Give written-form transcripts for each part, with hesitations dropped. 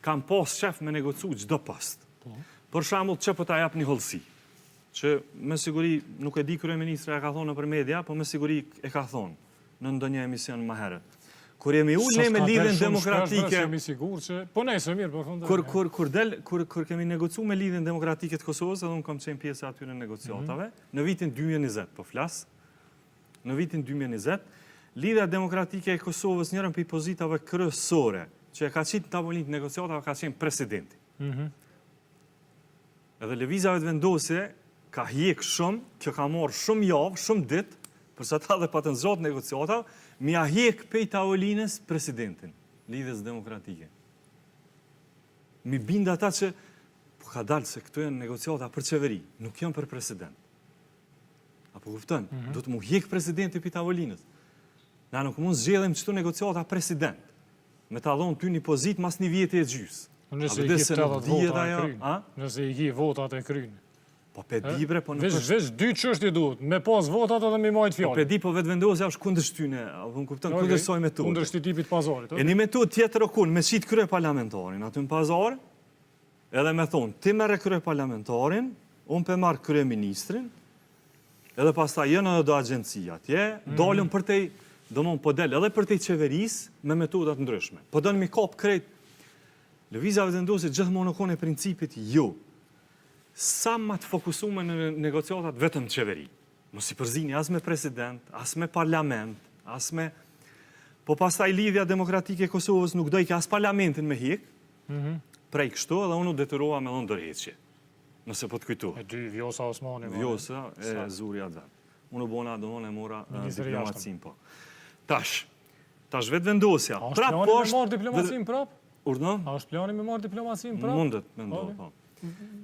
kam pas shef me negocu çdo post. Për shembull, çfarë po ta jap një hollësi, që me siguri nuk e di kryeministri e ka thonë nëpër media, po me siguri e ka thonë në ndonjë emision më herët. Kur jemi unë me lidhjen demokratike, kur kemi negocu me lidhjen demokratike të Kosovës, edhe unë kam qenë pjesë e atyre negociatave, në vitin 2020, po flas, në vitin 2020, lidhja demokratike e Kosovës njërën për pozitave kryesore, që e ka qitë tavolinë të negociatave, ka qenë presidenti. Edhe lëvizjave të vendosje ka hjek shumë, që ka marrë shumë javë, shumë ditë, përsa ta dhe pa të nëzot negociata, mi a hjek pej tavolinës presidentin, lidhjes demokratike. Mi binda ata që, po ka dalë se këtu janë negociata për qeveri, nuk janë për president. Apo kuptën, do të mu hjek presidenti pej tavolinës. Na nuk mund zgjedhim qëtu negociata president, me ta dhonë ty një pozit mas një vjetë e gjysë. Nëse i ki votat e krynë. Po pe di bre, po nuk është... Vesh dy çështje duhet, me pas votat edhe me majt fjallë. Po pe di, po vetë vendosja është kundërshtyne, apo më kupton, kundërsoj metodë. Kundërshti tipit pazarit. E një metodë tjetër okun, me qitë krye parlamentarin, aty në pazar, edhe me thonë, ti merre krye parlamentarin, unë pe marrë krye ministrin, edhe pas ta jënë edhe do agjencia atje, dalëm për tej, do mon po del edhe për tej qeveris me metodat ndryshme. Po do në mi kap krejt, lëvizjave të vendosje gjithmonë okon e principit jo. Sa ma të fokusume në negociatat vetëm të qeveri. Mos i përzini as me president, as me parlament, as me... Po pastaj lidhja demokratike e Kosovës nuk dojke as parlamentin me hik, prej kështu edhe unë u detyrova me dhënë dorëheqje. Nëse po të kujtu. E dy Vjosa Osmani. Vjosa e Zuri Advan. Unë u bona dohon e mora diplomacin po. Tash vetë vendosja. A është plani me marrë diplomacin prap? Urdhë? A është plani me marrë diplomacin prap? Mundet, me ndohë, po.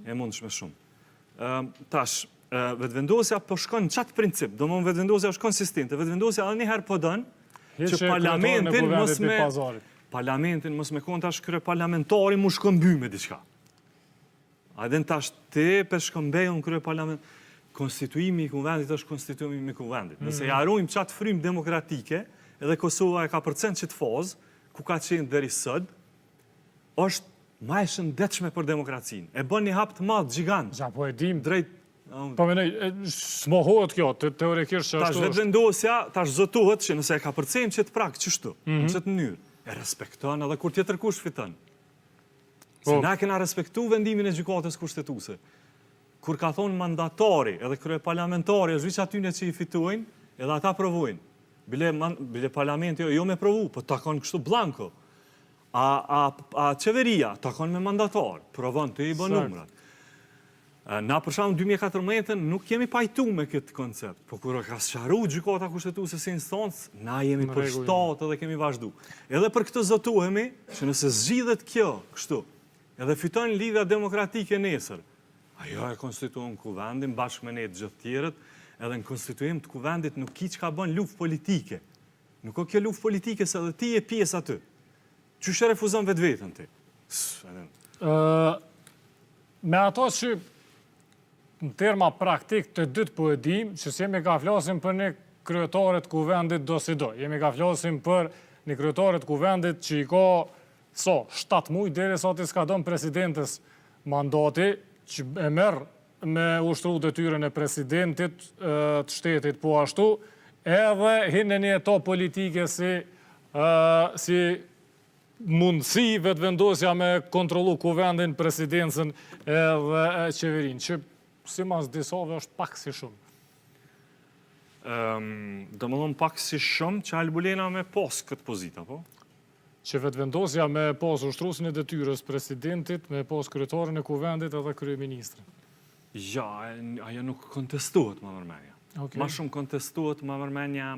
E mund shme shumë. Tash, vetëvendosja po shkon në qatë princip, do më vetëvendosja është konsistente, vetëvendosja edhe njëherë po dënë që parlamentin mos me konë tash kërë parlamentari mu shkëmby me diqka. A edhe në tash te për shkëmbejon kërë parlament, konstituimi i konventit është konstituimi i konventit. Nëse jarojmë qatë frymë demokratike, edhe Kosova e ka përcen qëtë fazë, ku ka qenë dheri sëd, është ma e shëndetshme për demokracinë. E bën një hap të madh gjigant. Ja, po e dim. Drejt. Po menej, smohohet kjo, teorikisht që ashtu është. Tash vetëvendosja, tash zotohet që nëse e ka përcejmë që të prakë qështu, në qëtë mënyrë, e respekton edhe kur tjetër kush fiton. Se na kena respektu vendimin e gjykatës kushtetuese. Kur ka thonë mandatari edhe krye parlamentari, është veç atyne që i fitojnë, edhe ata provojnë. Bile parlamenti jo me provu, po takon kështu blanko. A qeveria, takon me mandatar, provon të i bën numrat. Na për shembull 2014 nuk jemi pajtu me këtë koncept, po kur ka sqaru gjykata kushtetuese si instancë, na jemi për shtatë edhe kemi vazhdu. Edhe për këtë zotohemi që nëse zgjidhet kjo kështu, edhe fiton lidhja demokratike nesër, ajo e konstituon kuvendin bashkë me ne të gjithë tjerët, edhe në konstituim të kuvendit nuk ki që ka bën luftë politike. Nuk o kjo luftë politike se edhe ti je pjesë aty. Qështë refuzon vetë vetën ti? Me ato që në terma praktik të dytë po e dim, që si jemi ka flasim për një kryetaret kuvendit do si do. Jemi ka flasim për një kryetaret kuvendit që i ka 7 muj, deri sa ti s'ka dënë presidentës mandati, që e merë me ushtru detyrën e presidentit të shtetit po ashtu, edhe hinë një eto politike si mundësi vetëvendosja me kontrolu kuvendin, presidencën edhe qeverin, që si mas disove është pak si shumë. Do më dhëmë pak si shumë që Albulena me pas këtë pozita, po? Që vetëvendosja me pas ushtrusin e detyrës presidentit, me pas kryetarin e kuvendit edhe kryeministrin. Ja, ajo nuk kontestohet, ma mërmenja. Ma shumë kontestohet, ma mërmenja,